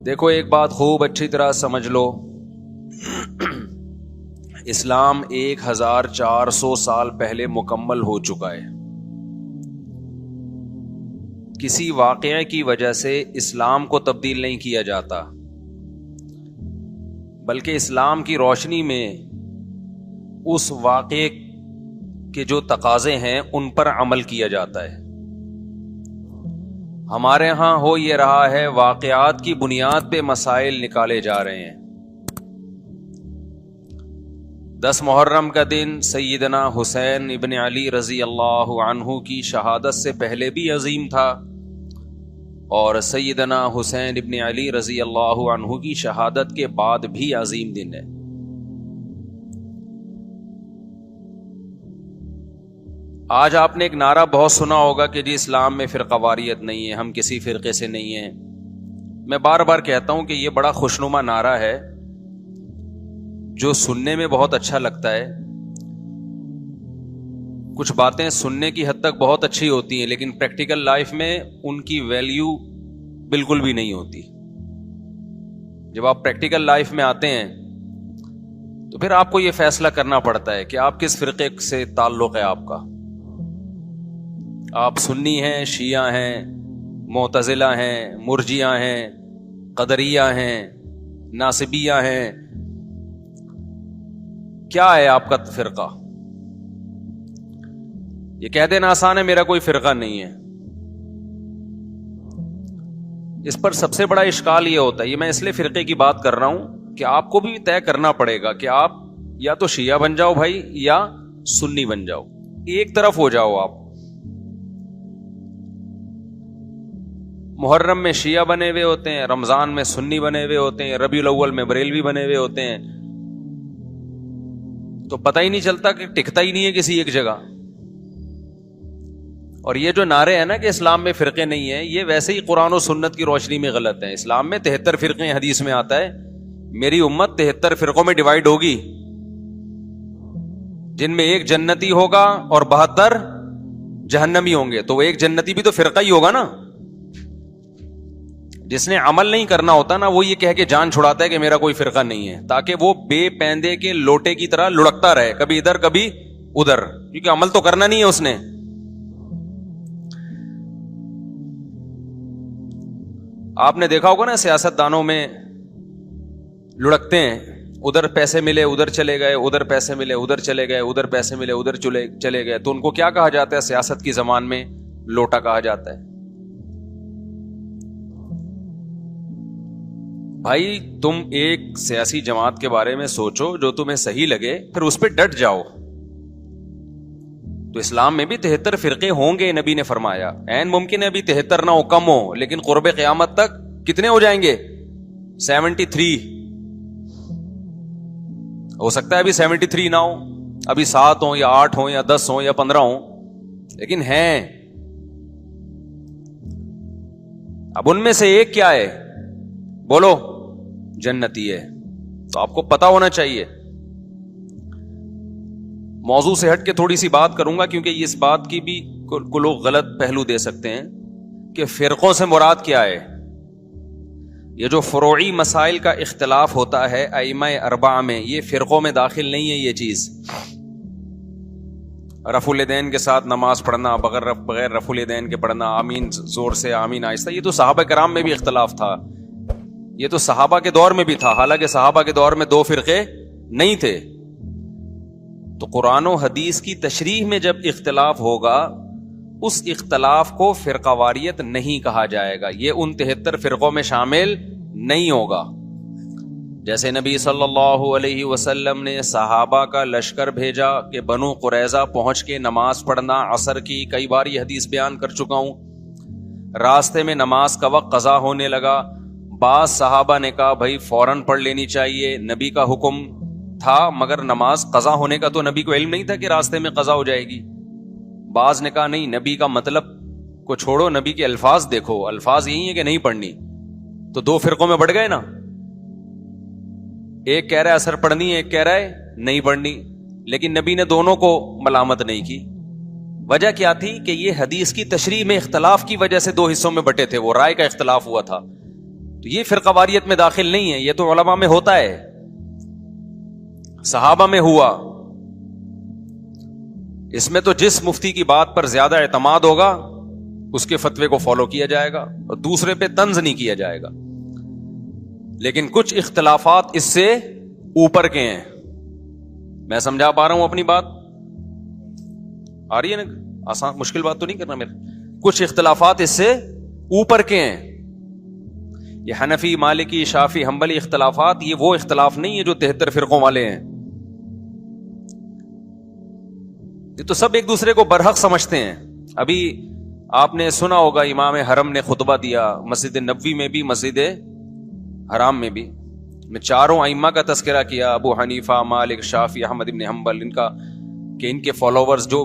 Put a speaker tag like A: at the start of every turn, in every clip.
A: دیکھو ایک بات خوب اچھی طرح سمجھ لو، اسلام 1400 سال پہلے مکمل ہو چکا ہے۔ کسی واقعے کی وجہ سے اسلام کو تبدیل نہیں کیا جاتا، بلکہ اسلام کی روشنی میں اس واقعے کے جو تقاضے ہیں ان پر عمل کیا جاتا ہے۔ ہمارے ہاں ہو یہ رہا ہے، واقعات کی بنیاد پہ مسائل نکالے جا رہے ہیں۔ 10 محرم کا دن سیدنا حسین ابن علی رضی اللہ عنہ کی شہادت سے پہلے بھی عظیم تھا، اور سیدنا حسین ابن علی رضی اللہ عنہ کی شہادت کے بعد بھی عظیم دن ہے۔ آج آپ نے ایک نعرہ بہت سنا ہوگا کہ جی اسلام میں فرقہ واریت نہیں ہے، ہم کسی فرقے سے نہیں ہیں۔ میں بار بار کہتا ہوں کہ یہ بڑا خوشنما نعرہ ہے جو سننے میں بہت اچھا لگتا ہے۔ کچھ باتیں سننے کی حد تک بہت اچھی ہوتی ہیں، لیکن پریکٹیکل لائف میں ان کی ویلیو بالکل بھی نہیں ہوتی۔ جب آپ پریکٹیکل لائف میں آتے ہیں تو پھر آپ کو یہ فیصلہ کرنا پڑتا ہے کہ آپ کس فرقے سے تعلق ہے آپ کا۔ آپ سنی ہیں، شیعہ ہیں، معتزلہ ہیں، مرجیہ ہیں، قدریہ ہیں، ناصبیہ ہیں، کیا ہے آپ کا فرقہ؟ یہ کہہ دینا آسان ہے، میرا کوئی فرقہ نہیں ہے۔ اس پر سب سے بڑا اشکال یہ ہوتا ہے، یہ میں اس لیے فرقے کی بات کر رہا ہوں کہ آپ کو بھی طے کرنا پڑے گا کہ آپ یا تو شیعہ بن جاؤ بھائی، یا سنی بن جاؤ، ایک طرف ہو جاؤ آپ۔ محرم میں شیعہ بنے ہوئے ہوتے ہیں، رمضان میں سنی بنے ہوئے ہوتے ہیں، ربیع الاول میں بریلوی بنے ہوئے ہوتے ہیں، تو پتہ ہی نہیں چلتا کہ ٹکتا ہی نہیں ہے کسی ایک جگہ۔ اور یہ جو نعرے ہیں نا کہ اسلام میں فرقے نہیں ہیں، یہ ویسے ہی قرآن و سنت کی روشنی میں غلط ہیں۔ اسلام میں 73 فرقے، حدیث میں آتا ہے میری امت 73 فرقوں میں ڈیوائیڈ ہوگی، جن میں ایک جنتی ہوگا اور 72 جہنمی ہوں گے۔ تو وہ ایک جنتی بھی تو فرقہ ہی ہوگا نا۔ جس نے عمل نہیں کرنا ہوتا نا، وہ یہ کہہ کے جان چھڑاتا ہے کہ میرا کوئی فرقہ نہیں ہے، تاکہ وہ بے پیندے کے لوٹے کی طرح لڑکتا رہے، کبھی ادھر کبھی ادھر، کیونکہ عمل تو کرنا نہیں ہے اس نے۔ آپ نے دیکھا ہوگا نا، سیاست دانوں میں لڑکتے ہیں، ادھر پیسے ملے ادھر چلے گئے، ادھر پیسے ملے ادھر چلے گئے، ادھر پیسے ملے ادھر چلے گئے، تو ان کو کیا کہا جاتا ہے سیاست کی زبان میں؟ لوٹا کہا جاتا ہے۔ بھائی تم ایک سیاسی جماعت کے بارے میں سوچو جو تمہیں صحیح لگے، پھر اس پہ ڈٹ جاؤ۔ تو اسلام میں بھی 73 فرقے ہوں گے، نبی نے فرمایا۔ عین ممکن ہے ابھی 73 نہ ہو، کم ہو، لیکن قرب قیامت تک کتنے ہو جائیں گے؟ 73۔ ہو سکتا ہے ابھی 73 نہ ہو، ابھی 7 ہوں یا 8 ہوں یا 10 ہوں یا 15 ہوں، لیکن ہیں۔ اب ان میں سے ایک کیا ہے؟ بولو، جنتی ہے۔ تو آپ کو پتا ہونا چاہیے۔ موضوع سے ہٹ کے تھوڑی سی بات کروں گا، کیونکہ اس بات کی بھی کو لوگ غلط پہلو دے سکتے ہیں کہ فرقوں سے مراد کیا ہے۔ یہ جو فروعی مسائل کا اختلاف ہوتا ہے ائمہ اربعہ میں، یہ فرقوں میں داخل نہیں ہے۔ یہ چیز رفع الیدین کے ساتھ نماز پڑھنا، بغیر رفع الیدین کے پڑھنا، آمین زور سے، آمین آہستہ، یہ تو صحابہ کرام میں بھی اختلاف تھا، یہ تو صحابہ کے دور میں بھی تھا، حالانکہ صحابہ کے دور میں 2 فرقے نہیں تھے۔ تو قرآن و حدیث کی تشریح میں جب اختلاف ہوگا، اس اختلاف کو فرقہ واریت نہیں کہا جائے گا، یہ ان 73 فرقوں میں شامل نہیں ہوگا۔ جیسے نبی صلی اللہ علیہ وسلم نے صحابہ کا لشکر بھیجا کہ بنو قریظہ پہنچ کے نماز پڑھنا عصر کی، کئی بار یہ حدیث بیان کر چکا ہوں۔ راستے میں نماز کا وقت قضا ہونے لگا، بعض صحابہ نے کہا بھائی فوراً پڑھ لینی چاہیے، نبی کا حکم تھا، مگر نماز قضا ہونے کا تو نبی کو علم نہیں تھا کہ راستے میں قضا ہو جائے گی۔ بعض نے کہا نہیں، نبی کا مطلب کو چھوڑو، نبی کے الفاظ دیکھو، الفاظ یہی ہیں کہ نہیں پڑھنی۔ تو 2 فرقوں میں بڑھ گئے نا، ایک کہہ رہا ہے اثر پڑھنی ہے، ایک کہہ رہا ہے نہیں پڑھنی، لیکن نبی نے دونوں کو ملامت نہیں کی۔ وجہ کیا تھی کہ یہ حدیث کی تشریح میں اختلاف کی وجہ سے 2 حصوں میں بٹے تھے، وہ رائے کا اختلاف ہوا تھا۔ تو یہ فرقہ واریت میں داخل نہیں ہے، یہ تو علماء میں ہوتا ہے، صحابہ میں ہوا. اس میں تو جس مفتی کی بات پر زیادہ اعتماد ہوگا اس کے فتوے کو فالو کیا جائے گا اور دوسرے پہ طنز نہیں کیا جائے گا. لیکن کچھ اختلافات اس سے اوپر کے ہیں. میں سمجھا پا رہا ہوں اپنی بات؟ آ رہی ہے نا؟ آسان مشکل بات تو نہیں کرنا میرے. کچھ اختلافات اس سے اوپر کے ہیں. یہ حنفی، مالکی، شافعی، حنبلی اختلافات یہ وہ اختلاف نہیں ہے جو 73 فرقوں والے ہیں. یہ تو سب ایک دوسرے کو برحق سمجھتے ہیں. ابھی آپ نے سنا ہوگا امام حرم نے خطبہ دیا مسجد نبوی میں بھی، مسجد حرام میں بھی. میں چاروں ائمہ کا تذکرہ کیا، ابو حنیفہ، مالک، شافعی، احمد ابن حنبل، ان کا کہ ان کے فالوورز جو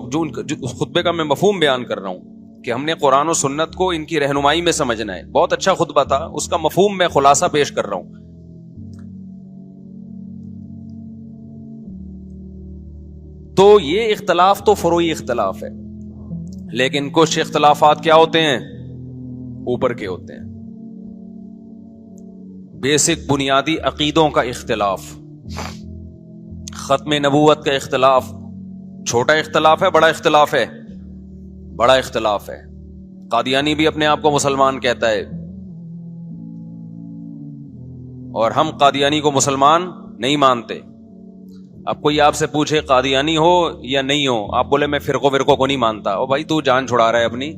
A: خطبے کا میں مفہوم بیان کر رہا ہوں کہ ہم نے قرآن و سنت کو ان کی رہنمائی میں سمجھنا ہے. بہت اچھا خطبہ تھا، اس کا مفہوم میں خلاصہ پیش کر رہا ہوں. تو یہ اختلاف تو فروعی اختلاف ہے، لیکن کچھ اختلافات کیا ہوتے ہیں؟ اوپر کے ہوتے ہیں. بیسک بنیادی عقیدوں کا اختلاف، ختم نبوت کا اختلاف. چھوٹا اختلاف ہے، بڑا اختلاف ہے؟ بڑا اختلاف ہے. قادیانی بھی اپنے آپ کو مسلمان کہتا ہے اور ہم قادیانی کو مسلمان نہیں مانتے. اب کوئی آپ سے پوچھے قادیانی ہو یا نہیں ہو، آپ بولے میں فرقوں کو نہیں مانتا، او بھائی تو جان چھڑا رہا ہے اپنی.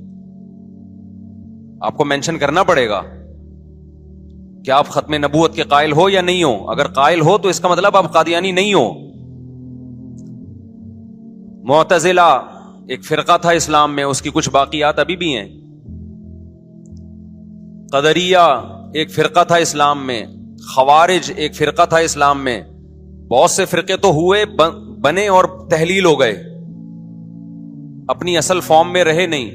A: آپ کو مینشن کرنا پڑے گا کہ آپ ختم نبوت کے قائل ہو یا نہیں ہو. اگر قائل ہو تو اس کا مطلب آپ قادیانی نہیں ہو. معتزلہ ایک فرقہ تھا اسلام میں، اس کی کچھ باقیات ابھی بھی ہیں. قدریہ ایک فرقہ تھا اسلام میں. خوارج ایک فرقہ تھا اسلام میں. بہت سے فرقے تو ہوئے، بنے اور تحلیل ہو گئے، اپنی اصل فارم میں رہے نہیں.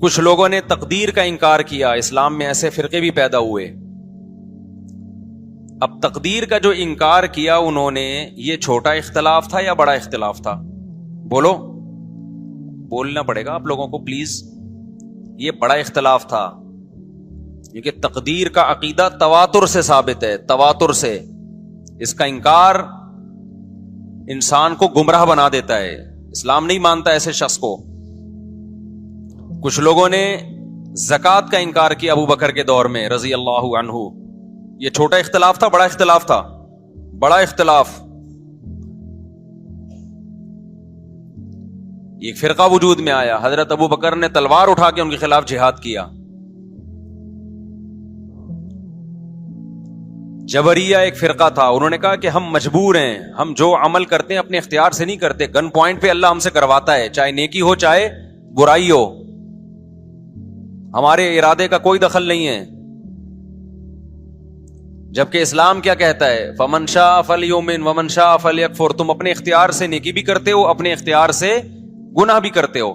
A: کچھ لوگوں نے تقدیر کا انکار کیا، اسلام میں ایسے فرقے بھی پیدا ہوئے. اب تقدیر کا جو انکار کیا انہوں نے، یہ چھوٹا اختلاف تھا یا بڑا اختلاف تھا؟ بولو، بولنا پڑے گا آپ لوگوں کو پلیز. یہ بڑا اختلاف تھا کیونکہ تقدیر کا عقیدہ تواتر سے ثابت ہے، تواتر سے. اس کا انکار انسان کو گمراہ بنا دیتا ہے، اسلام نہیں مانتا ایسے شخص کو. کچھ لوگوں نے زکوٰۃ کا انکار کیا ابو بکر کے دور میں رضی اللہ عنہ. یہ چھوٹا اختلاف تھا، بڑا اختلاف تھا؟ بڑا اختلاف. ایک فرقہ وجود میں آیا، حضرت ابو بکر نے تلوار اٹھا کے ان کے خلاف جہاد کیا. جبریہ ایک فرقہ تھا، انہوں نے کہا کہ ہم مجبور ہیں، ہم جو عمل کرتے ہیں اپنے اختیار سے نہیں کرتے، گن پوائنٹ پہ اللہ ہم سے کرواتا ہے، چاہے نیکی ہو چاہے برائی ہو، ہمارے ارادے کا کوئی دخل نہیں ہے. جبکہ اسلام کیا کہتا ہے؟ فمن شاء فلیؤمن ومن شاء فلیکفر. تم اپنے اختیار سے نیکی بھی کرتے ہو، اپنے اختیار سے گناہ بھی کرتے ہو.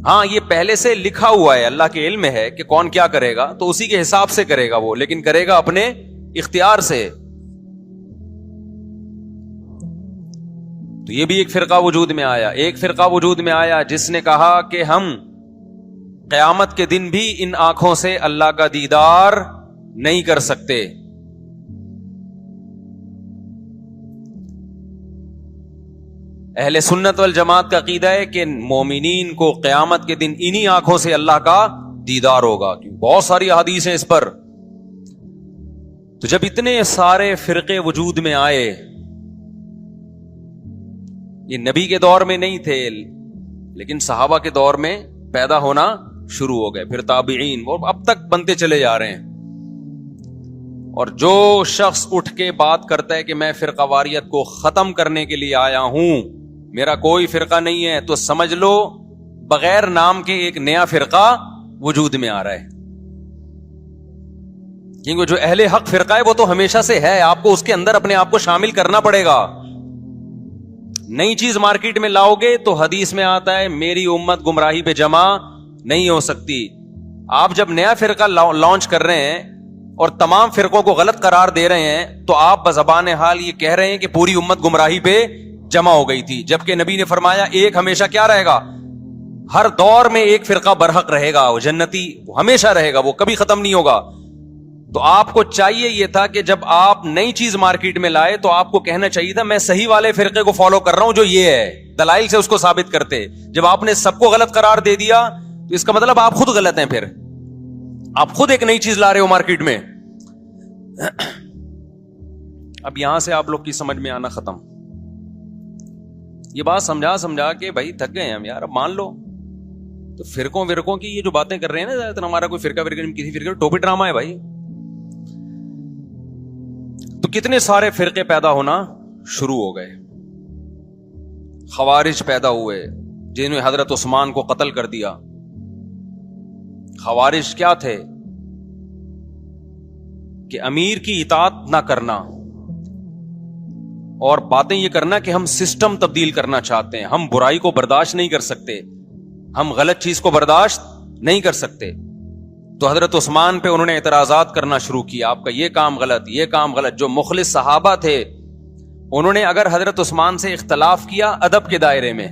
A: ہاں یہ پہلے سے لکھا ہوا ہے، اللہ کے علم میں ہے کہ کون کیا کرے گا، تو اسی کے حساب سے کرے گا وہ، لیکن کرے گا اپنے اختیار سے. تو یہ بھی ایک فرقہ وجود میں آیا. ایک فرقہ وجود میں آیا جس نے کہا کہ ہم قیامت کے دن بھی ان آنکھوں سے اللہ کا دیدار نہیں کر سکتے. اہل سنت والجماعت کا عقیدہ ہے کہ مومنین کو قیامت کے دن انہی آنکھوں سے اللہ کا دیدار ہوگا. بہت ساری احادیث ہیں اس پر. تو جب اتنے سارے فرقے وجود میں آئے، یہ نبی کے دور میں نہیں تھے لیکن صحابہ کے دور میں پیدا ہونا شروع ہو گئے، پھر تابعین، وہ اب تک بنتے چلے جا رہے ہیں. اور جو شخص اٹھ کے بات کرتا ہے کہ میں فرقہ واریت کو ختم کرنے کے لیے آیا ہوں، میرا کوئی فرقہ نہیں ہے، تو سمجھ لو بغیر نام کے ایک نیا فرقہ وجود میں آ رہا ہے. کیونکہ جو اہل حق فرقہ ہے وہ تو ہمیشہ سے ہے، آپ کو اس کے اندر اپنے آپ کو شامل کرنا پڑے گا. نئی چیز مارکیٹ میں لاؤ گے تو حدیث میں آتا ہے میری امت گمراہی پہ جمع نہیں ہو سکتی. آپ جب نیا فرقہ لانچ کر رہے ہیں اور تمام فرقوں کو غلط قرار دے رہے ہیں تو آپ بزبان حال یہ کہہ رہے ہیں کہ پوری امت گمراہی پہ جمع ہو گئی تھی، جبکہ نبی نے فرمایا ایک ہمیشہ کیا رہے گا، ہر دور میں ایک فرقہ برحق رہے گا، وہ جنتی ہمیشہ رہے گا، وہ کبھی ختم نہیں ہوگا. تو آپ کو چاہیے یہ تھا کہ جب آپ نئی چیز مارکیٹ میں لائے تو آپ کو کہنا چاہیے تھا میں صحیح والے فرقے کو فالو کر رہا ہوں جو یہ ہے، دلائل سے اس کو ثابت کرتے. جب آپ نے سب کو غلط قرار دے دیا تو اس کا مطلب آپ خود غلط ہیں، پھر آپ خود ایک نئی چیز لا رہے ہو مارکیٹ میں. اب یہاں سے آپ لوگ کی سمجھ میں آنا ختم. یہ بات سمجھا کے بھائی تھک گئے ہیں ہم یار، اب مان لو. تو فرقوں کی یہ جو باتیں کر رہے ہیں نا، زیادہ تر ہمارا کوئی فرقہ کسی فرقے ٹوپی ڈرامہ ہے بھائی. تو کتنے سارے فرقے پیدا ہونا شروع ہو گئے. خوارج پیدا ہوئے جنہوں نے حضرت عثمان کو قتل کر دیا. خوارج کیا تھے کہ امیر کی اطاعت نہ کرنا اور باتیں یہ کرنا کہ ہم سسٹم تبدیل کرنا چاہتے ہیں، ہم برائی کو برداشت نہیں کر سکتے، ہم غلط چیز کو برداشت نہیں کر سکتے. تو حضرت عثمان پہ انہوں نے اعتراضات کرنا شروع کیا، آپ کا یہ کام غلط، یہ کام غلط. جو مخلص صحابہ تھے انہوں نے اگر حضرت عثمان سے اختلاف کیا ادب کے دائرے میں،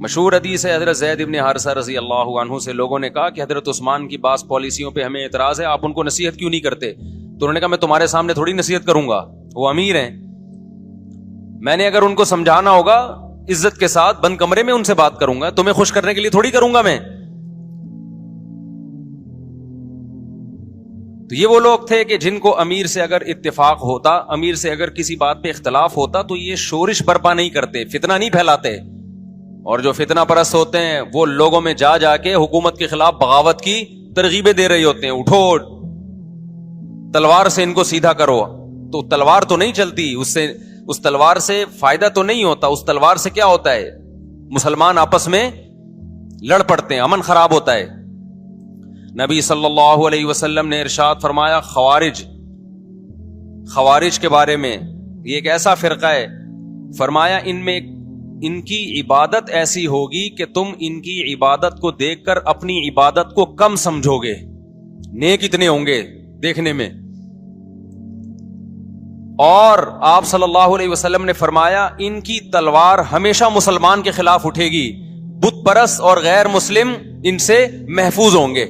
A: مشہور حدیث ہے حضرت زید ابن حارثہ رضی اللہ عنہ سے لوگوں نے کہا کہ حضرت عثمان کی بعض پالیسیوں پہ ہمیں اعتراض ہے، آپ ان کو نصیحت کیوں نہیں کرتے؟ تو انہوں نے کہا میں تمہارے سامنے تھوڑی نصیحت کروں گا، وہ امیر ہیں، میں نے اگر ان کو سمجھانا ہوگا عزت کے ساتھ بند کمرے میں ان سے بات کروں گا، تمہیں خوش کرنے کے لیے تھوڑی کروں گا میں. تو یہ وہ لوگ تھے کہ جن کو امیر سے اگر اتفاق ہوتا، امیر سے اگر کسی بات پہ اختلاف ہوتا تو یہ شورش برپا نہیں کرتے، فتنہ نہیں پھیلاتے. اور جو فتنہ پرست ہوتے ہیں وہ لوگوں میں جا کے حکومت کے خلاف بغاوت کی ترغیبیں دے رہے ہوتے ہیں، اٹھو تلوار سے ان کو سیدھا کرو. تو تلوار تو نہیں چلتی، اس تلوار سے فائدہ تو نہیں ہوتا. اس تلوار سے کیا ہوتا ہے، مسلمان آپس میں لڑ پڑتے ہیں، امن خراب ہوتا ہے. نبی صلی اللہ علیہ وسلم نے ارشاد فرمایا خوارج کے بارے میں، یہ ایک ایسا فرقہ ہے، فرمایا ان کی عبادت ایسی ہوگی کہ تم ان کی عبادت کو دیکھ کر اپنی عبادت کو کم سمجھو گے. نیک اتنے ہوں گے دیکھنے میں. اور آپ صلی اللہ علیہ وسلم نے فرمایا ان کی تلوار ہمیشہ مسلمان کے خلاف اٹھے گی، بت پرست اور غیر مسلم ان سے محفوظ ہوں گے.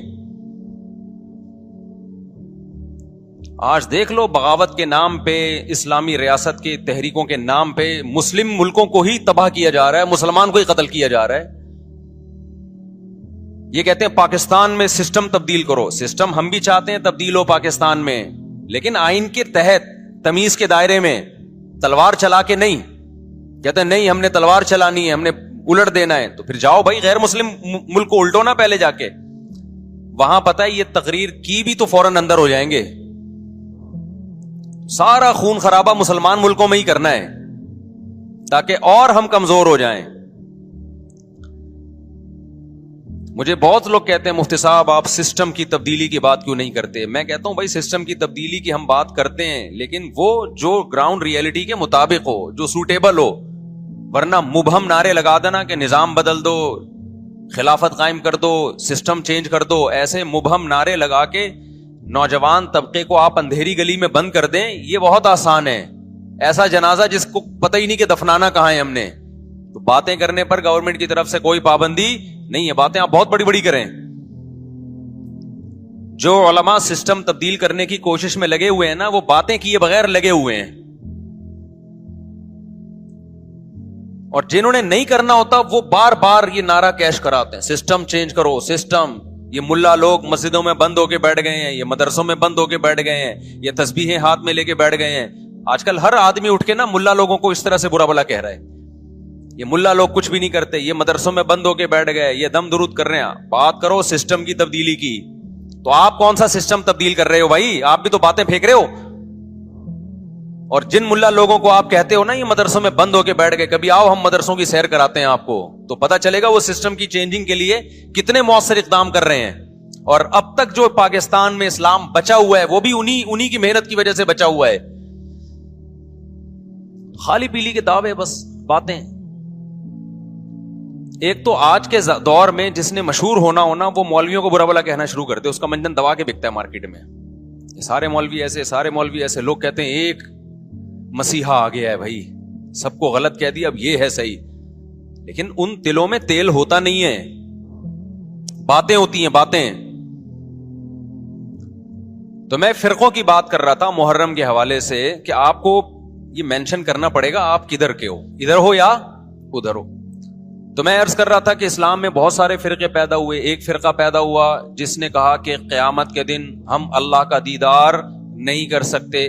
A: آج دیکھ لو بغاوت کے نام پہ، اسلامی ریاست کے تحریکوں کے نام پہ مسلم ملکوں کو ہی تباہ کیا جا رہا ہے، مسلمان کو ہی قتل کیا جا رہا ہے. یہ کہتے ہیں پاکستان میں سسٹم تبدیل کرو. سسٹم ہم بھی چاہتے ہیں تبدیل ہو پاکستان میں، لیکن آئین کے تحت، تمیز کے دائرے میں، تلوار چلا کے نہیں. کہتے ہیں نہیں ہم نے تلوار چلانی ہے، ہم نے الٹ دینا ہے. تو پھر جاؤ بھائی غیر مسلم ملک کو الٹو نا پہلے جا کے. وہاں پتہ ہے یہ تقریر کی بھی تو فوراً اندر ہو جائیں گے. سارا خون خرابہ مسلمان ملکوں میں ہی کرنا ہے تاکہ اور ہم کمزور ہو جائیں. مجھے بہت لوگ کہتے ہیں مفتی صاحب آپ سسٹم کی تبدیلی کی بات کیوں نہیں کرتے؟ میں کہتا ہوں بھائی سسٹم کی تبدیلی کی ہم بات کرتے ہیں، لیکن وہ جو گراؤنڈ ریئلٹی کے مطابق ہو، جو سوٹیبل ہو. ورنہ مبہم نعرے لگا دینا کہ نظام بدل دو، خلافت قائم کر دو، سسٹم چینج کر دو، ایسے مبہم نعرے لگا کے نوجوان طبقے کو آپ اندھیری گلی میں بند کر دیں، یہ بہت آسان ہے. ایسا جنازہ جس کو پتہ ہی نہیں کہ دفنانا کہاں ہے ہم نے. تو باتیں کرنے پر گورنمنٹ کی طرف سے کوئی پابندی نہیں ہے، باتیں آپ بہت بڑی بڑی کریں. جو علماء سسٹم تبدیل کرنے کی کوشش میں لگے ہوئے ہیں نا، وہ باتیں کیے بغیر لگے ہوئے ہیں. اور جنہوں نے نہیں کرنا ہوتا وہ بار بار یہ نعرہ کیش کراتے ہیں سسٹم چینج کرو، سسٹم. یہ ملا لوگ مسجدوں میں بند ہو کے بیٹھ گئے ہیں، یہ مدرسوں میں بند ہو کے بیٹھ گئے ہیں، یہ تسبیحیں ہاتھ میں لے کے بیٹھ گئے ہیں. آج کل ہر آدمی اٹھ کے نا ملا لوگوں کو اس طرح سے برا بھلا کہہ رہا ہے. یہ ملا لوگ کچھ بھی نہیں کرتے، یہ مدرسوں میں بند ہو کے بیٹھ گئے، یہ دم درود کر رہے ہیں. بات کرو سسٹم کی تبدیلی کی. تو آپ کون سا سسٹم تبدیل کر رہے ہو بھائی؟ آپ بھی تو باتیں پھینک رہے ہو. اور جن ملا لوگوں کو آپ کہتے ہو نا یہ مدرسوں میں بند ہو کے بیٹھ گئے، کبھی آؤ ہم مدرسوں کی سیر کراتے ہیں آپ کو، تو پتہ چلے گا وہ سسٹم کی چینجنگ کے لیے کتنے مؤثر اقدام کر رہے ہیں. اور اب تک جو پاکستان میں اسلام بچا ہوا ہے وہ بھی انہی کی محنت کی وجہ سے بچا ہوا ہے. خالی پیلی کے دعوے، بس باتیں. ایک تو آج کے دور میں جس نے مشہور ہونا وہ مولویوں کو برا بھلا کہنا شروع کرتے، اس کا منجن دبا کے بکتا ہے مارکیٹ میں. سارے مولوی ایسے، سارے مولوی ایسے. لوگ کہتے ہیں ایک مسیحا آ گیا ہے بھائی، سب کو غلط کہہ دیا اب یہ ہے صحیح. لیکن ان دلوں میں تیل ہوتا نہیں ہے, باتیں ہوتی ہیں باتیں. تو میں فرقوں کی بات کر رہا تھا محرم کے حوالے سے کہ آپ کو یہ مینشن کرنا پڑے گا آپ کدھر کے ہو, ادھر ہو یا ادھر ہو. تو میں عرض کر رہا تھا کہ اسلام میں بہت سارے فرقے پیدا ہوئے. ایک فرقہ پیدا ہوا جس نے کہا کہ قیامت کے دن ہم اللہ کا دیدار نہیں کر سکتے.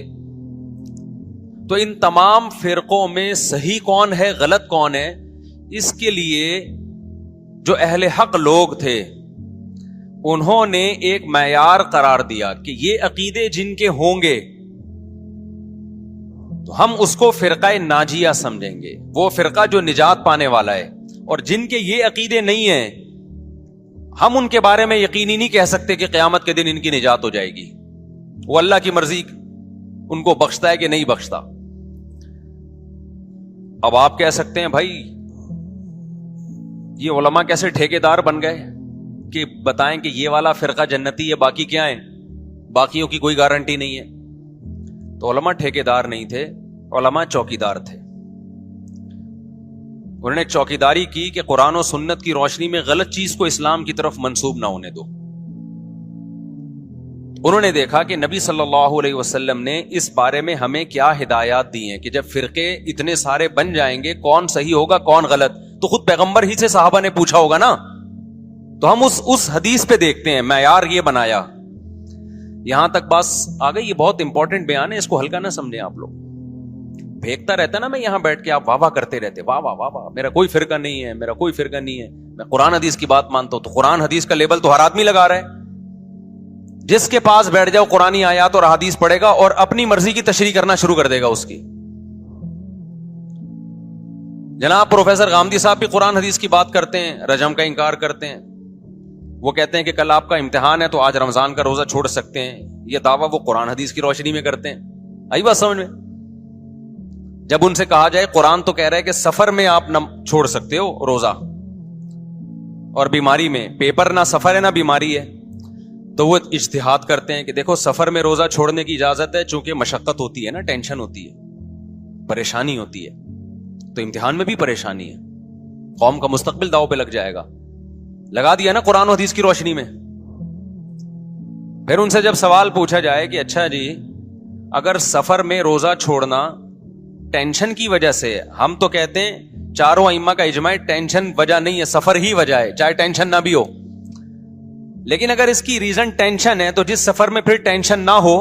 A: تو ان تمام فرقوں میں صحیح کون ہے غلط کون ہے, اس کے لیے جو اہل حق لوگ تھے انہوں نے ایک معیار قرار دیا کہ یہ عقیدے جن کے ہوں گے تو ہم اس کو فرقہ ناجیہ سمجھیں گے, وہ فرقہ جو نجات پانے والا ہے. اور جن کے یہ عقیدے نہیں ہیں ہم ان کے بارے میں یقینی نہیں کہہ سکتے کہ قیامت کے دن ان کی نجات ہو جائے گی. وہ اللہ کی مرضی ان کو بخشتا ہے کہ نہیں بخشتا. اب آپ کہہ سکتے ہیں بھائی یہ علماء کیسے ٹھیکیدار بن گئے کہ بتائیں کہ یہ والا فرقہ جنتی ہے باقی کیا ہے, باقیوں کی کوئی گارنٹی نہیں ہے. تو علماء ٹھیکیدار نہیں تھے, علماء چوکیدار تھے. انہوں نے چوکیداری کی کہ قرآن و سنت کی روشنی میں غلط چیز کو اسلام کی طرف منسوب نہ ہونے دو. انہوں نے دیکھا کہ نبی صلی اللہ علیہ وسلم نے اس بارے میں ہمیں کیا ہدایات دی ہیں کہ جب فرقے اتنے سارے بن جائیں گے کون صحیح ہوگا کون غلط, تو خود پیغمبر ہی سے صحابہ نے پوچھا ہوگا نا. تو ہم اس حدیث پہ دیکھتے ہیں, معیار یہ بنایا. یہاں تک بس آ گئی, یہ بہت امپورٹنٹ بیان ہے, اس کو ہلکا نہ سمجھیں آپ لوگ. بھیگتا رہتا نا میں یہاں بیٹھ کے, آپ واہ واہ کرتے رہتے, واہ واہ واہ واہ میرا کوئی فرقہ نہیں ہے, میرا کوئی فرقہ نہیں ہے, میں قرآن حدیث کی بات مانتا ہوں. تو قرآن حدیث کا لیبل تو ہر آدمی لگا رہا ہے. جس کے پاس بیٹھ جاؤ قرآنی آیات اور احادیث پڑھے گا اور اپنی مرضی کی تشریح کرنا شروع کر دے گا اس کی. جناب پروفیسر غامدی صاحب بھی قرآن حدیث کی بات کرتے ہیں, رجم کا انکار کرتے ہیں. وہ کہتے ہیں کہ کل آپ کا امتحان ہے تو آج رمضان کا روزہ چھوڑ سکتے ہیں. یہ دعویٰ وہ قرآن حدیث کی روشنی میں کرتے ہیں. آئی بات سمجھ میں؟ جب ان سے کہا جائے قرآن تو کہہ رہا ہے کہ سفر میں آپ نہ چھوڑ سکتے ہو روزہ, اور بیماری میں, پیپر نہ سفر ہے نہ بیماری ہے, تو وہ اجتہاد کرتے ہیں کہ دیکھو سفر میں روزہ چھوڑنے کی اجازت ہے چونکہ مشقت ہوتی ہے نا, ٹینشن ہوتی ہے, پریشانی ہوتی ہے. تو امتحان میں بھی پریشانی ہے, قوم کا مستقبل داؤ پہ لگ جائے گا. لگا دیا نا قرآن و حدیث کی روشنی میں. پھر ان سے جب سوال پوچھا جائے کہ اچھا جی اگر سفر میں روزہ چھوڑنا ٹینشن کی وجہ سے, ہم تو کہتے ہیں چاروں ائمہ کا اجماع ٹینشن وجہ نہیں ہے, سفر ہی وجہ ہے, چاہے ٹینشن نہ بھی ہو. لیکن اگر اس کی ریزن ٹینشن ہے تو جس سفر میں پھر ٹینشن نہ ہو,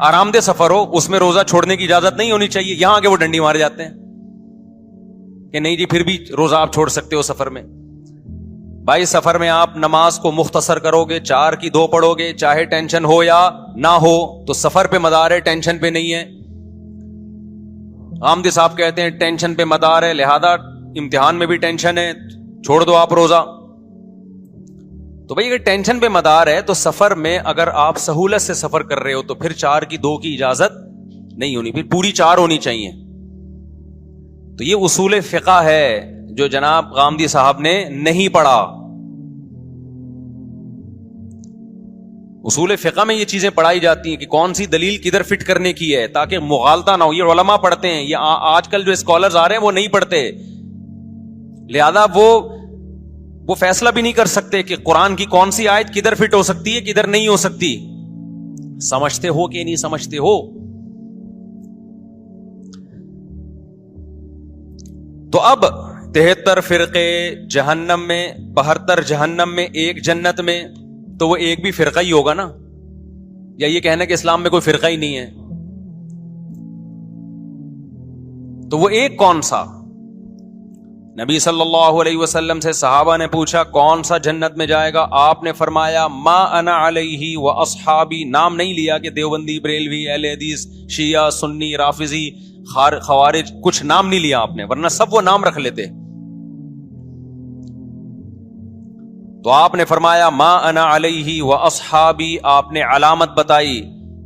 A: آرام دہ سفر ہو, اس میں روزہ چھوڑنے کی اجازت نہیں ہونی چاہیے. یہاں آگے وہ ڈنڈی مارے جاتے ہیں کہ نہیں جی پھر بھی روزہ آپ چھوڑ سکتے ہو سفر میں. بھائی سفر میں آپ نماز کو مختصر کرو گے, 4 کی 2 پڑھو گے, چاہے ٹینشن ہو یا نہ ہو, تو سفر پہ مدار ہے, ٹینشن پہ نہیں ہے. غامدی صاحب کہتے ہیں ٹینشن پہ مدار ہے, لہذا امتحان میں بھی ٹینشن ہے, چھوڑ دو آپ روزہ. تو بھائی اگر ٹینشن پہ مدار ہے تو سفر میں اگر آپ سہولت سے سفر کر رہے ہو تو پھر 4 کی 2 کی اجازت نہیں ہونی, پھر پوری 4 ہونی چاہیے. تو یہ اصول فقہ ہے جو جناب غامدی صاحب نے نہیں پڑھا. اصول فقہ میں یہ چیزیں پڑھائی جاتی ہیں کہ کون سی دلیل کدھر فٹ کرنے کی ہے تاکہ مغالطہ نہ ہو. یہ علماء پڑھتے ہیں, یہ آج کل جو اسکالرز آ رہے ہیں وہ نہیں پڑھتے, لہذا وہ فیصلہ بھی نہیں کر سکتے کہ قرآن کی کون سی آیت کدھر فٹ ہو سکتی ہے کدھر نہیں ہو سکتی. سمجھتے ہو کہ نہیں سمجھتے ہو؟ تو اب 73 فرقے جہنم میں, 72 جہنم میں, 1 جنت میں, تو وہ ایک بھی فرقہ ہی ہوگا نا. یا یہ کہنا کہ اسلام میں کوئی فرقہ ہی نہیں ہے, تو وہ ایک کون سا؟ نبی صلی اللہ علیہ وسلم سے صحابہ نے پوچھا کون سا جنت میں جائے گا؟ آپ نے فرمایا ما انا علیہ و اصحابی. نام نہیں لیا کہ دیوبندی, بریلوی, اہل حدیث, شیعہ, سنی, رافضی, خوارج, کچھ نام نہیں لیا آپ نے, ورنہ سب وہ نام رکھ لیتے. تو آپ نے فرمایا ما انا علیہ و اصحابی. آپ نے علامت بتائی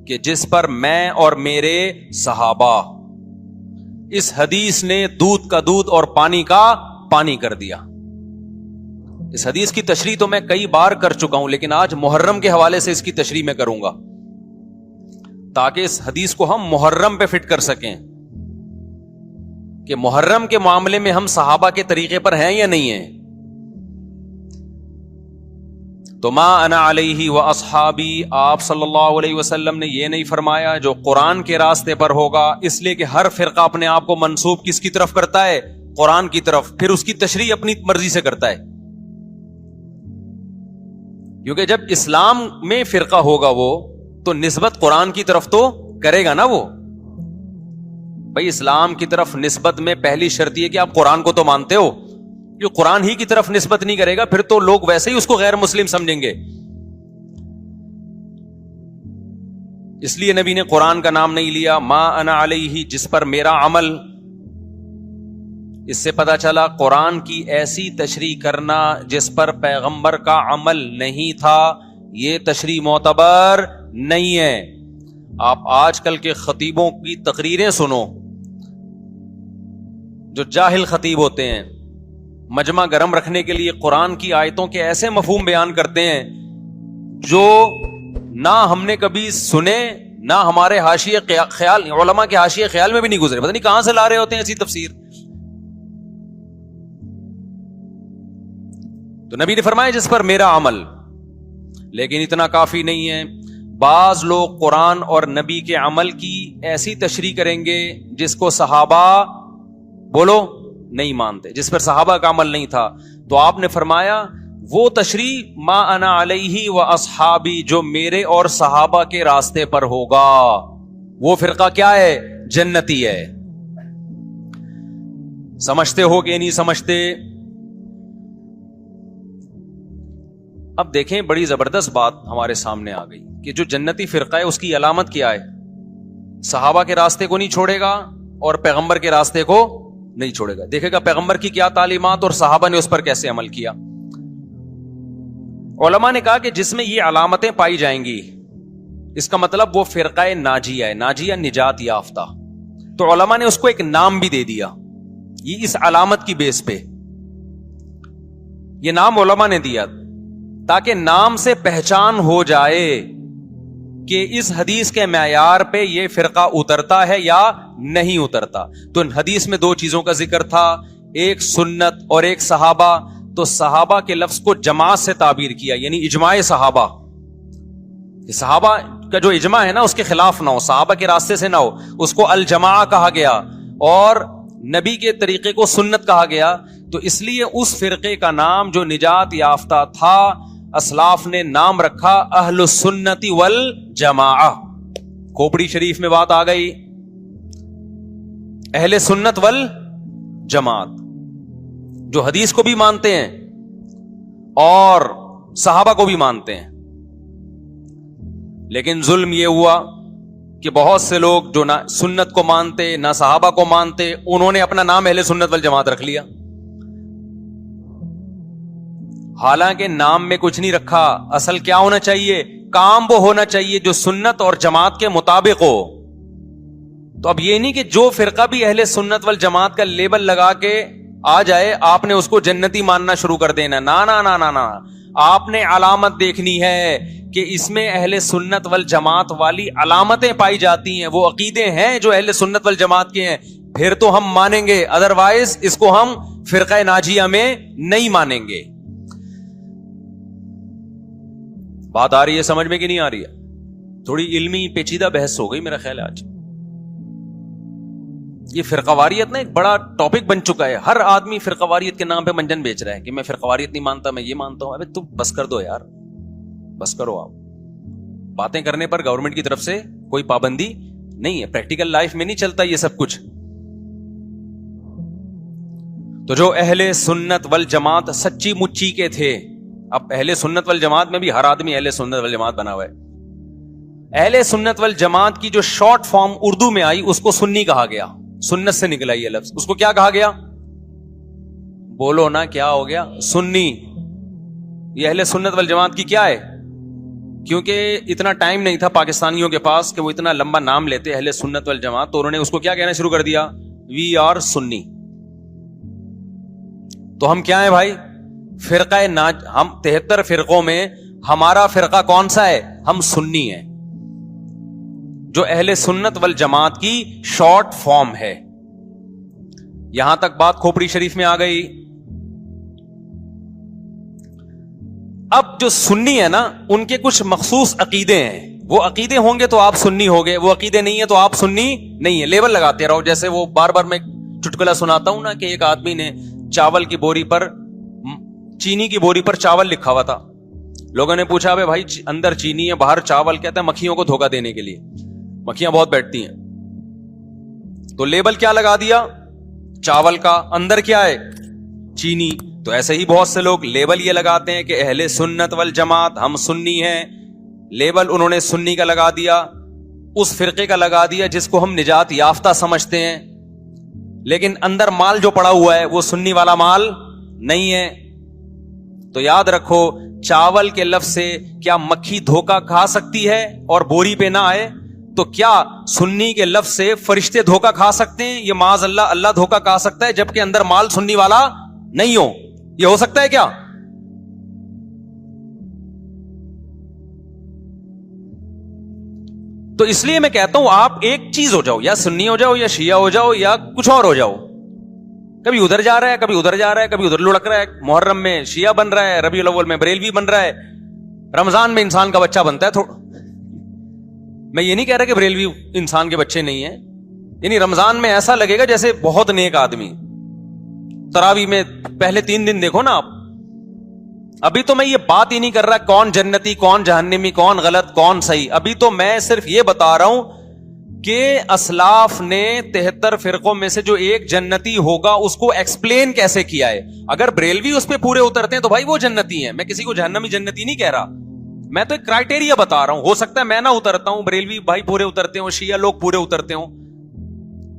A: کہ جس پر میں اور میرے صحابہ. اس حدیث نے دودھ کا دودھ اور پانی کا پانی کر دیا. اس حدیث کی تشریح تو میں کئی بار کر چکا ہوں, لیکن آج محرم کے حوالے سے اس کی تشریح میں کروں گا تاکہ اس حدیث کو ہم محرم پہ فٹ کر سکیں. کہ محرم کے معاملے میں ہم صحابہ کے طریقے پر ہیں یا نہیں ہیں. تو ما انا علیہ و اصحابی، آپ صلی اللہ علیہ وسلم نے یہ نہیں فرمایا جو قرآن کے راستے پر ہوگا، اس لیے کہ ہر فرقہ اپنے آپ کو منسوب کس کی طرف کرتا ہے؟ قرآن کی طرف، پھر اس کی تشریح اپنی مرضی سے کرتا ہے. کیونکہ جب اسلام میں فرقہ ہوگا وہ تو نسبت قرآن کی طرف تو کرے گا نا. وہ بھائی اسلام کی طرف نسبت میں پہلی شرط یہ کہ آپ قرآن کو تو مانتے ہو. جو قرآن ہی کی طرف نسبت نہیں کرے گا پھر تو لوگ ویسے ہی اس کو غیر مسلم سمجھیں گے. اس لیے نبی نے قرآن کا نام نہیں لیا. ما انا علیہ، جس پر میرا عمل. اس سے پتا چلا قرآن کی ایسی تشریح کرنا جس پر پیغمبر کا عمل نہیں تھا، یہ تشریح معتبر نہیں ہے. آپ آج کل کے خطیبوں کی تقریریں سنو، جو جاہل خطیب ہوتے ہیں، مجمع گرم رکھنے کے لیے قرآن کی آیتوں کے ایسے مفہوم بیان کرتے ہیں جو نہ ہم نے کبھی سنے، نہ ہمارے حاشیے خیال، علماء کے حاشیے خیال میں بھی نہیں گزرے. پتہ نہیں کہاں سے لا رہے ہوتے ہیں ایسی تفسیر. تو نبی نے فرمایا جس پر میرا عمل. لیکن اتنا کافی نہیں ہے. بعض لوگ قرآن اور نبی کے عمل کی ایسی تشریح کریں گے جس کو صحابہ بولو نہیں مانتے، جس پر صحابہ کا عمل نہیں تھا. تو آپ نے فرمایا وہ تشریح ما انا علیہ و اصحابی، جو میرے اور صحابہ کے راستے پر ہوگا، وہ فرقہ کیا ہے؟ جنتی ہے. سمجھتے ہو کہ نہیں سمجھتے؟ اب دیکھیں بڑی زبردست بات ہمارے سامنے آ گئی کہ جو جنتی فرقہ ہے اس کی علامت کیا ہے؟ صحابہ کے راستے کو نہیں چھوڑے گا اور پیغمبر کے راستے کو نہیں چھوڑے گا. دیکھے گا پیغمبر کی کیا تعلیمات اور صحابہ نے اس پر کیسے عمل کیا. علماء نے کہا کہ جس میں یہ علامتیں پائی جائیں گی اس کا مطلب وہ فرقہ ناجیہ ہے، ناجیہ نجات یافتہ. تو علماء نے اس کو ایک نام بھی دے دیا یہ اس علامت کی بیس پہ. یہ نام علماء نے دیا تاکہ نام سے پہچان ہو جائے کہ اس حدیث کے معیار پہ یہ فرقہ اترتا ہے یا نہیں اترتا. تو حدیث میں دو چیزوں کا ذکر تھا، ایک سنت اور ایک صحابہ. تو صحابہ کے لفظ کو جماعت سے تعبیر کیا، یعنی اجماع صحابہ. صحابہ کا جو اجماع ہے نا اس کے خلاف نہ ہو، صحابہ کے راستے سے نہ ہو، اس کو الجماع کہا گیا اور نبی کے طریقے کو سنت کہا گیا. تو اس لیے اس فرقے کا نام جو نجات یافتہ تھا اسلاف نے نام رکھا اہل السنت والجماعہ. کھوپڑی شریف میں بات آ گئی، اہل سنت والجماعت جو حدیث کو بھی مانتے ہیں اور صحابہ کو بھی مانتے ہیں. لیکن ظلم یہ ہوا کہ بہت سے لوگ جو نہ سنت کو مانتے نہ صحابہ کو مانتے، انہوں نے اپنا نام اہل سنت والجماعت رکھ لیا. حالانکہ نام میں کچھ نہیں رکھا. اصل کیا ہونا چاہیے؟ کام وہ ہونا چاہیے جو سنت اور جماعت کے مطابق ہو. تو اب یہ نہیں کہ جو فرقہ بھی اہل سنت والجماعت کا لیبل لگا کے آ جائے آپ نے اس کو جنتی ماننا شروع کر دینا. نا نا نا نا نا، آپ نے علامت دیکھنی ہے کہ اس میں اہل سنت والجماعت والی علامتیں پائی جاتی ہیں، وہ عقیدے ہیں جو اہل سنت والجماعت کے ہیں، پھر تو ہم مانیں گے، ادروائز اس کو ہم فرقہ ناجیہ میں نہیں مانیں گے. بات آ رہی ہے سمجھ میں کہ نہیں آ رہی ہے؟ تھوڑی علمی پیچیدہ بحث ہو گئی میرا خیال ہے آج. یہ فرقہ واریت نا ایک بڑا ٹاپک بن چکا ہے. ہر آدمی فرقہ واریت کے نام پہ منجن بیچ رہا ہے کہ میں فرقہ واریت نہیں مانتا، میں یہ مانتا ہوں. ابے تم بس کر دو یار، بس کرو. آپ باتیں کرنے پر گورنمنٹ کی طرف سے کوئی پابندی نہیں ہے، پریکٹیکل لائف میں نہیں چلتا یہ سب کچھ. تو جو اہل سنت والجماعت سچی مچی کے تھے، اب اہل سنت والجماعت میں بھی ہر آدمی اہل سنت والجماعت بنا ہوا ہے. اہل سنت والجماعت کی جو شارٹ فارم اردو میں آئی اس کو سنی کہا گیا. سنت سے نکلا یہ لفظ. اس کو کیا کہا گیا؟ بولو نا کیا ہو گیا؟ سنی. یہ اہل سنت والجماعت کی کیا ہے؟ کیونکہ اتنا ٹائم نہیں تھا پاکستانیوں کے پاس کہ وہ اتنا لمبا نام لیتے اہل سنت والجماعت، تو انہوں نے اس کو کیا کہنا شروع کر دیا؟ وی آر سنی. تو ہم کیا ہیں بھائی؟ فرقہ ہم 73 فرقوں میں ہمارا فرقہ کون سا ہے؟ ہم سنی ہیں، جو اہل سنت والجماعت کی شارٹ فارم ہے. یہاں تک بات کھوپڑی شریف میں آ گئی. اب جو سنی ہے نا ان کے کچھ مخصوص عقیدے ہیں, وہ عقیدے ہوں گے تو آپ سنی ہوگے, وہ عقیدے نہیں ہے تو آپ سنی نہیں ہے. لیبل لگاتے رہو. جیسے وہ بار بار میں چٹکلا سناتا ہوں نا کہ ایک آدمی نے چاول کی بوری پر, چینی کی بوری پر چاول لکھا ہوا تھا. لوگوں نے پوچھا بھائی اندر چینی ہے باہر چاول, کہتا ہے مکھیوں کو دھوکہ دینے کے لیے, مکھیاں بہت بیٹھتی ہیں. تو لیبل کیا لگا دیا چاول کا, اندر کیا ہے چینی. تو ایسے ہی بہت سے لوگ لیبل یہ لگاتے ہیں کہ اہل سنت والجماعت, ہم سنی ہیں. لیبل انہوں نے سنی کا لگا دیا, اس فرقے کا لگا دیا جس کو ہم نجات یافتہ سمجھتے ہیں, لیکن اندر مال جو پڑا ہوا ہے وہ سنی والا مال نہیں ہے. تو یاد رکھو چاول کے لفظ سے کیا مکھی دھوکہ کھا سکتی ہے اور بوری پہ نہ آئے؟ تو کیا سنی کے لفظ سے فرشتے دھوکہ کھا سکتے ہیں؟ یہ معاذ اللہ, اللہ دھوکہ کھا سکتا ہے جبکہ اندر مال سنی والا نہیں ہو. یہ ہو سکتا ہے کیا؟ تو اس لیے میں کہتا ہوں آپ ایک چیز ہو جاؤ, یا سنی ہو جاؤ یا شیعہ ہو جاؤ یا کچھ اور ہو جاؤ. کبھی ادھر جا رہا ہے کبھی ادھر جا رہا ہے, کبھی ادھر لڑک رہا ہے. محرم میں شیعہ بن رہا ہے, ربیع الاول میں بریلوی بن رہا ہے, رمضان میں انسان کا بچہ بنتا ہے. تھوڑا میں یہ نہیں کہہ رہا کہ بریلوی انسان کے بچے نہیں ہیں, یعنی رمضان میں ایسا لگے گا جیسے بہت نیک آدمی. تراویح میں پہلے 3 دن دیکھو نا آپ. ابھی تو میں یہ بات ہی نہیں کر رہا کون جنتی کون جہنمی کون غلط کون صحیح, ابھی تو میں صرف یہ بتا رہا ہوں کہ اسلاف نے 73 فرقوں میں سے جو ایک جنتی ہوگا اس کو ایکسپلین کیسے کیا ہے. اگر بریلوی اس پہ پورے اترتے ہیں تو بھائی وہ جنتی ہیں, میں کسی کو جہنمی جنتی نہیں کہہ رہا, میں تو ایک کرائٹیریا بتا رہا ہوں. ہو سکتا ہے میں نہ اترتا ہوں, بریلوی بھائی پورے اترتے ہوں, شیعہ لوگ پورے اترتے ہوں.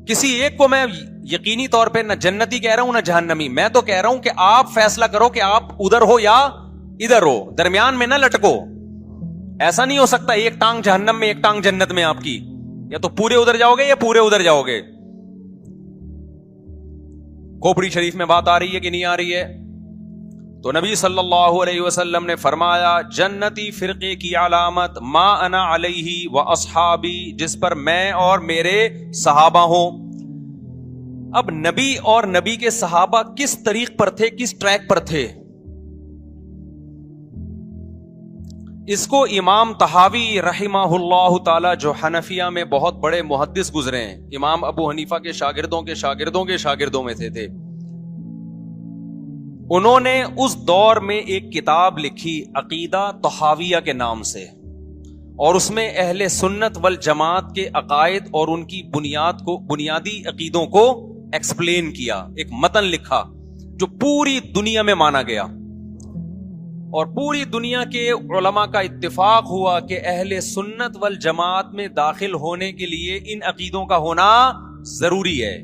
A: کسی ایک کو میں یقینی طور پہ نہ جنتی کہہ رہا ہوں نہ جہنمی. میں تو کہہ رہا ہوں کہ آپ فیصلہ کرو کہ آپ ادھر ہو یا ادھر ہو, درمیان میں نہ لٹکو. ایسا نہیں ہو سکتا ایک ٹانگ جہنم میں ایک ٹانگ جنت میں آپ کی, یا تو پورے ادھر جاؤ گے یا پورے ادھر جاؤ گے. کھوپڑی شریف میں بات آ رہی ہے کہ نہیں آ رہی ہے؟ تو نبی صلی اللہ علیہ وسلم نے فرمایا جنتی فرقے کی علامت ما انا علیہ و اصحابی, جس پر میں اور میرے صحابہ ہوں. اب نبی اور نبی کے صحابہ کس طریق پر تھے, کس ٹریک پر تھے؟ اس کو امام طحاوی رحمہ اللہ تعالی جو حنفیہ میں بہت بڑے محدث گزرے ہیں, امام ابو حنیفہ کے شاگردوں کے شاگردوں کے شاگردوں میں تھے, انہوں نے اس دور میں ایک کتاب لکھی عقیدہ طحاویہ کے نام سے, اور اس میں اہل سنت والجماعت کے عقائد اور ان کی بنیادی عقیدوں کو ایکسپلین کیا. ایک متن لکھا جو پوری دنیا میں مانا گیا, اور پوری دنیا کے علماء کا اتفاق ہوا کہ اہل سنت والجماعت میں داخل ہونے کے لیے ان عقیدوں کا ہونا ضروری ہے.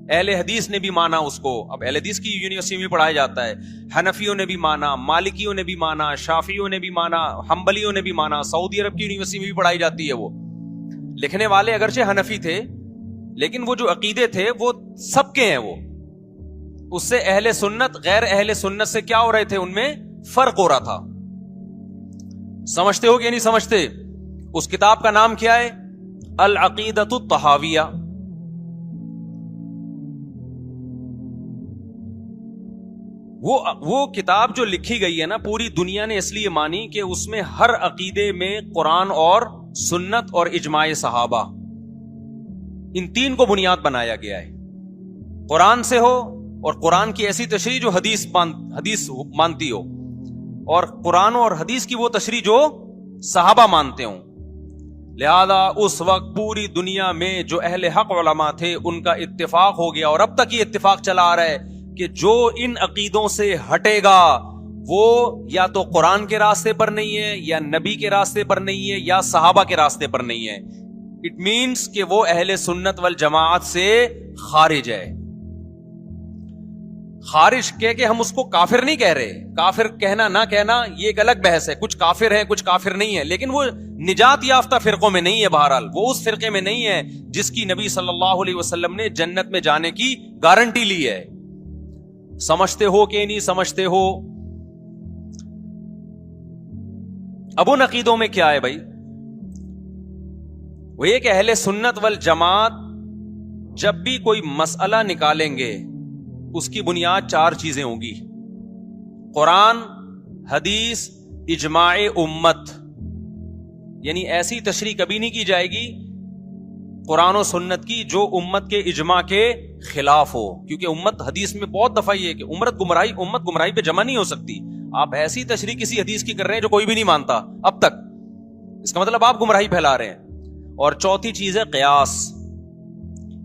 A: اہل حدیث نے بھی مانا اس کو, اب اہل حدیث کی یونیورسٹی میں پڑھایا جاتا ہے, حنفیوں نے بھی مانا, مالکیوں نے بھی مانا, شافعیوں نے بھی مانا, حنبلیوں نے بھی مانا, سعودی عرب کی یونیورسٹی میں بھی پڑھائی جاتی ہے. وہ لکھنے والے اگرچہ حنفی تھے لیکن وہ جو عقیدے تھے وہ سب کے ہیں. وہ اس سے اہل سنت غیر اہل سنت سے کیا ہو رہے تھے, ان میں فرق ہو رہا تھا. سمجھتے ہو کہ نہیں سمجھتے؟ اس کتاب کا نام کیا ہے؟ العقیدۃ الطحاویہ. وہ کتاب جو لکھی گئی ہے نا, پوری دنیا نے اس لیے مانی کہ اس میں ہر عقیدے میں قرآن اور سنت اور اجماع صحابہ, ان 3 کو بنیاد بنایا گیا ہے. قرآن سے ہو, اور قرآن کی ایسی تشریح جو حدیث مانتی ہو, اور قرآن اور حدیث کی وہ تشریح جو صحابہ مانتے ہوں. لہذا اس وقت پوری دنیا میں جو اہل حق علماء تھے ان کا اتفاق ہو گیا, اور اب تک یہ اتفاق چلا آ رہا ہے کہ جو ان عقیدوں سے ہٹے گا وہ یا تو قرآن کے راستے پر نہیں ہے, یا نبی کے راستے پر نہیں ہے, یا صحابہ کے راستے پر نہیں ہے. اٹ مینس کہ وہ اہل سنت والجماعت سے خارج ہے. خارج کہہ کے ہم اس کو کافر نہیں کہہ رہے, کافر کہنا نہ کہنا یہ ایک الگ بحث ہے. کچھ کافر ہیں کچھ کافر نہیں ہے, لیکن وہ نجات یافتہ فرقوں میں نہیں ہے. بہرحال وہ اس فرقے میں نہیں ہے جس کی نبی صلی اللہ علیہ وسلم نے جنت میں جانے کی گارنٹی لی ہے. سمجھتے ہو کہ نہیں سمجھتے ہو؟ اب ان عقیدوں میں کیا ہے بھائی؟ وہ ایک اہل سنت والجماعت جب بھی کوئی مسئلہ نکالیں گے اس کی بنیاد 4 چیزیں ہوں گی: قرآن، حدیث، اجماع امت. یعنی ایسی تشریح کبھی نہیں کی جائے گی قرآن و سنت کی جو امت کے اجماع کے خلاف ہو، کیونکہ امت حدیث میں بہت دفعہ یہ ہے کہ امت گمراہی پہ جمع نہیں ہو سکتی. آپ ایسی تشریح کسی حدیث کی کر رہے ہیں جو کوئی بھی نہیں مانتا اب تک، اس کا مطلب آپ گمراہی پھیلا رہے ہیں. اور چوتھی چیز ہے قیاس.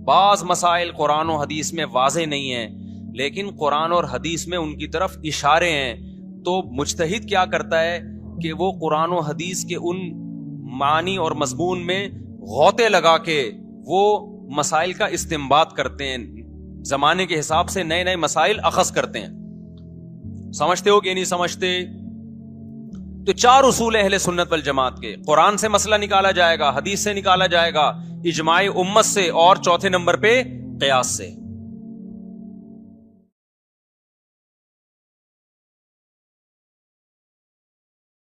A: بعض مسائل قرآن و حدیث میں واضح نہیں ہیں لیکن قرآن اور حدیث میں ان کی طرف اشارے ہیں، تو مجتہد کیا کرتا ہے کہ وہ قرآن و حدیث کے ان معنی اور مضمون میں غوطے لگا کے وہ مسائل کا استنباط کرتے ہیں، زمانے کے حساب سے نئے نئے مسائل اخذ کرتے ہیں. سمجھتے ہو کہ نہیں سمجھتے؟ تو 4 اصول اہل سنت والجماعت کے: قرآن سے مسئلہ نکالا جائے گا، حدیث سے نکالا جائے گا، اجماع امت سے، اور چوتھے نمبر پہ قیاس سے.